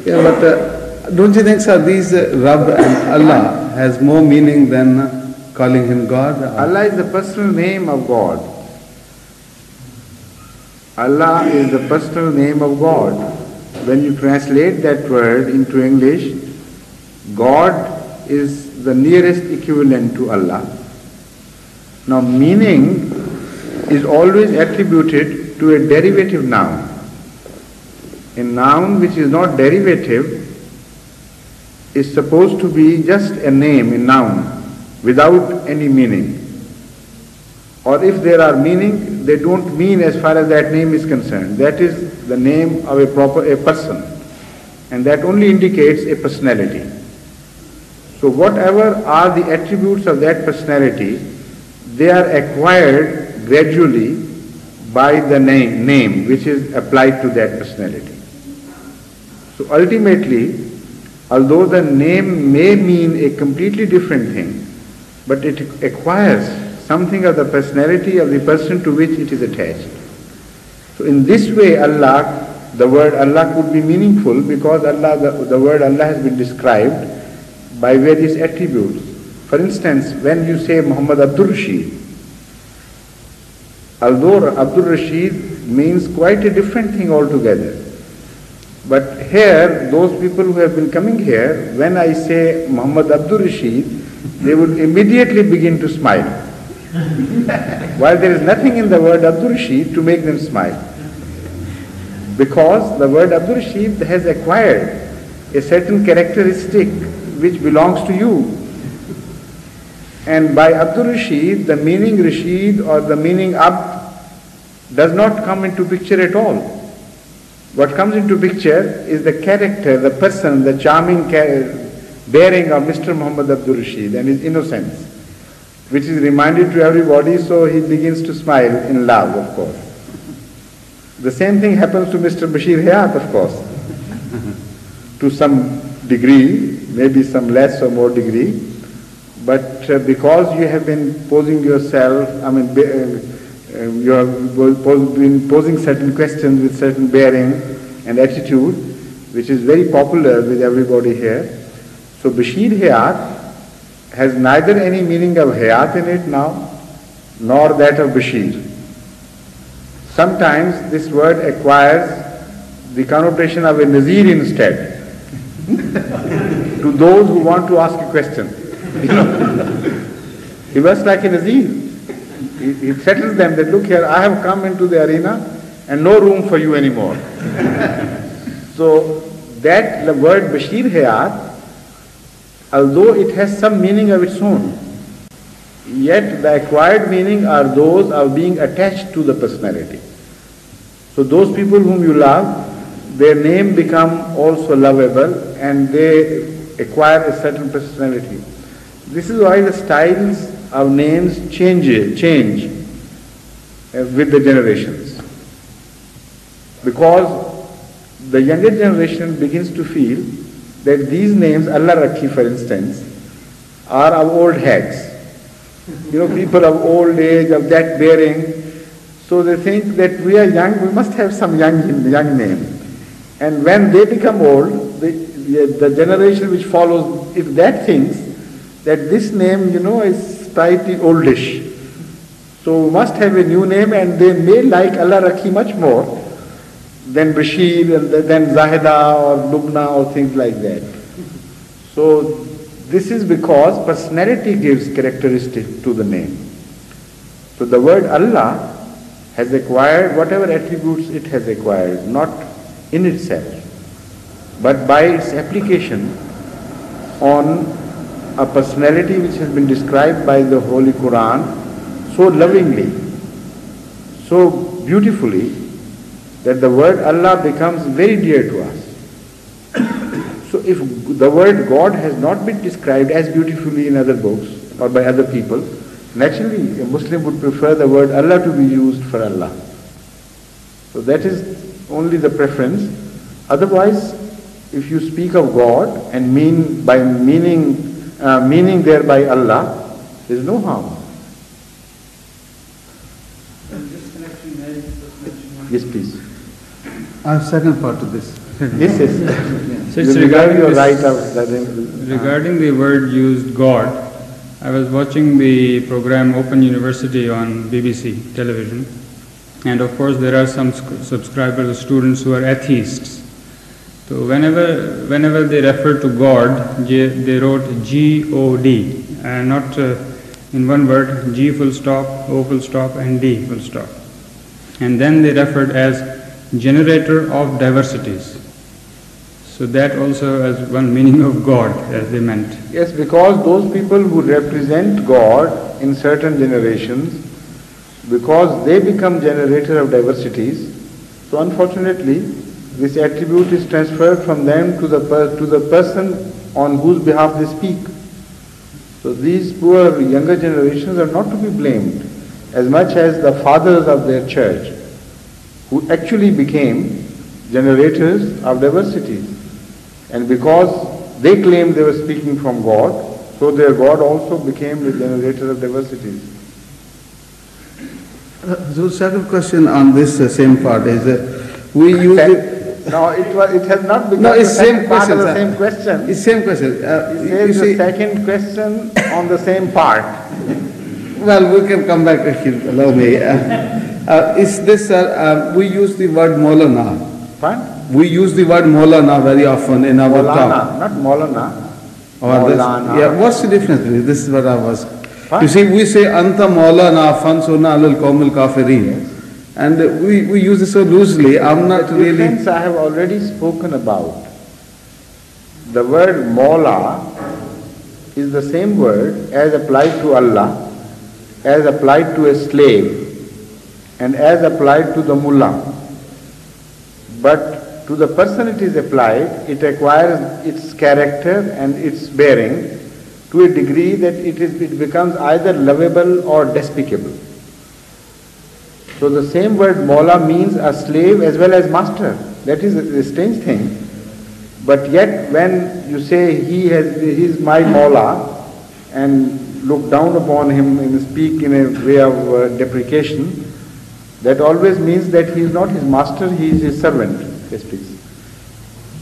Yeah, but don't you think, sir, these Rabb and Allah has more meaning than calling him God? Allah is the personal name of God. Allah is the personal name of God. When you translate that word into English, God is the nearest equivalent to Allah. Now, meaning is always attributed to a derivative noun. A noun which is not derivative is supposed to be just a name, a noun, without any meaning. Or if there are meaning, they don't mean as far as that name is concerned. That is the name of a person. And that only indicates a personality. So whatever are the attributes of that personality, they are acquired gradually by the name which is applied to that personality. So ultimately, although the name may mean a completely different thing, but it acquires something of the personality of the person to which it is attached. So in this way, Allah, the word Allah could be meaningful because Allah, the word Allah has been described by various attributes. For instance, when you say Muhammad Abdul Rashid, although Abdul Rashid means quite a different thing altogether. But here, those people who have been coming here, when I say Muhammad Abdul Rashid, they would immediately begin to smile. While there is nothing in the word Abdul Rashid to make them smile. Because the word Abdul Rashid has acquired a certain characteristic which belongs to you. And by Abdul Rashid, the meaning Rashid or the meaning Abd does not come into picture at all. What comes into picture is the character, the person, the charming bearing of Mr. Muhammad Abdul Rashid and his innocence, which is reminded to everybody, so he begins to smile in love, of course. The same thing happens to Mr. Bashir Hayat, of course, to some degree, maybe some less or more degree, but because you have been posing yourself, you have been posing certain questions with certain bearing and attitude, which is very popular with everybody here. So Bashir Hayat has neither any meaning of Hayat in it now, nor that of Bashir. Sometimes this word acquires the connotation of a Nazir instead, to those who want to ask a question. He works like a Nazir. He threatens them that, look here, I have come into the arena and no room for you anymore. So that the word Bashir Hayat, although it has some meaning of its own, yet the acquired meaning are those of being attached to the personality. So those people whom you love, their name become also lovable and they acquire a certain personality. This is why the styles of names change with the generations. Because the younger generation begins to feel that these names, Allah Rakhi for instance, are of old hags. People of old age, of that bearing. So they think that we are young, we must have some young name. And when they become old, the generation which follows, if that thinks that this name, is slightly oldish, so we must have a new name, and they may like Allah Rakhi much more than Bashir and than Zahida or Lubna or things like that. So this is because personality gives characteristic to the name. So the word Allah has acquired whatever attributes it has acquired, not in itself, but by its application on a personality which has been described by the Holy Quran so lovingly, so beautifully, that the word Allah becomes very dear to us. So if the word God has not been described as beautifully in other books or by other people, naturally a Muslim would prefer the word Allah to be used for Allah. So that is only the preference. Otherwise, if you speak of God and meaning thereby Allah, there is no harm. Yes, please. Second part of this. Yes. So it's regarding your this, right of that. regarding the word used, God. I was watching the program Open University on BBC television, and of course there are some subscribers, students who are atheists. So whenever they refer to God, they wrote G-O-D, and not in one word, G full stop, O full stop, and D full stop. And then they referred as generator of diversities. So that also has one meaning of God, as they meant. Yes, because those people who represent God in certain generations, because they become generator of diversities, so unfortunately, this attribute is transferred from them to the person on whose behalf they speak. So these poor younger generations are not to be blamed as much as the fathers of their church, who actually became generators of diversities. And because they claimed they were speaking from God, so their God also became the generator of diversities. So second question on this same part is we use it. No, it has not become No, the it's same second part question. of the Sir. same question. It's same question. It says the second question on the same part. Well, we can come back if you allow me. Is this, we use the word Maulana. Fine? We use the word Maulana very often in our Maulana, talk. not Maulana. Maulana. Yeah, what's the difference? This is what I was. Fine. You see, we say Anta Maulana Fansuna Alal Qawmil Kafirin. And we use it so loosely. I'm not The really. difference I have already spoken about. The word Maula is the same word as applied to Allah, as applied to a slave, and as applied to the mullah. But to the person it is applied, it acquires its character and its bearing to a degree that it becomes either lovable or despicable. So the same word Maula means a slave as well as master. That is a strange thing. But yet when you say he is my Maula and look down upon him and speak in a way of deprecation, that always means that he is not his master, he is his servant. Yes, please.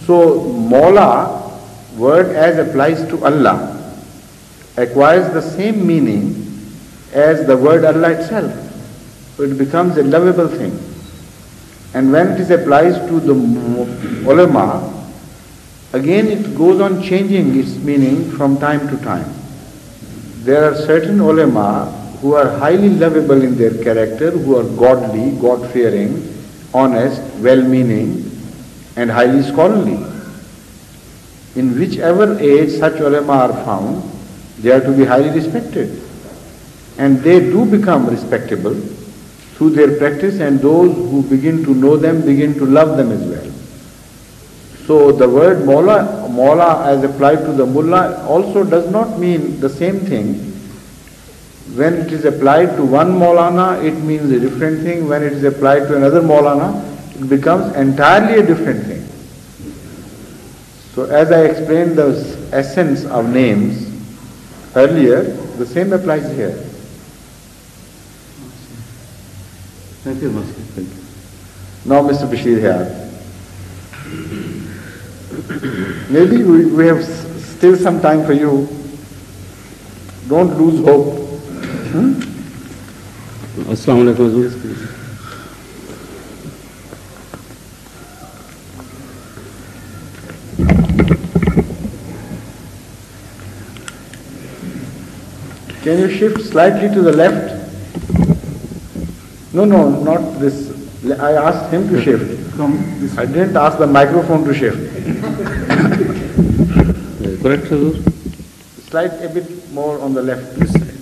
So Maula word as applies to Allah acquires the same meaning as the word Allah itself. So it becomes a lovable thing. And when it is applies to the ulama, again it goes on changing its meaning from time to time. There are certain ulama who are highly lovable in their character, who are godly, God-fearing, honest, well-meaning, and highly scholarly. In whichever age such ulama are found, they are to be highly respected. And they do become respectable through their practice, and those who begin to know them begin to love them as well. So the word Maula as applied to the mullah also does not mean the same thing. When it is applied to one Maulana, it means a different thing. When it is applied to another Maulana, it becomes entirely a different thing. So as I explained the essence of names earlier, the same applies here. Thank you, Master. Thank you. Now Mr. Bashir here. Maybe we have still some time for you. Don't lose hope. Assalamu alaikum. Yes, please. Can you shift slightly to the left? No, not this. I asked him to shift. I didn't ask the microphone to shift. Correct, sir? Slight a bit more on the left. This side.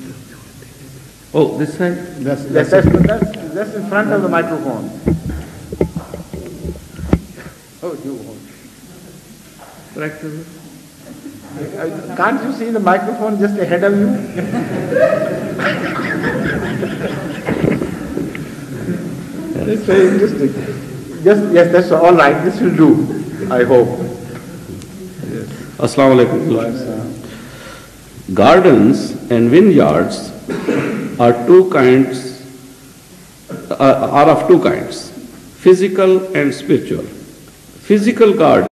Oh, this side? That's in front of the microphone. Oh, you won't. Correct, sir? Can't you see the microphone just ahead of you? That's very interesting. Yes, that's all right. This will do, I hope. Yes. Assalamu alaikum. Gardens and vineyards are of two kinds, physical and spiritual. Physical garden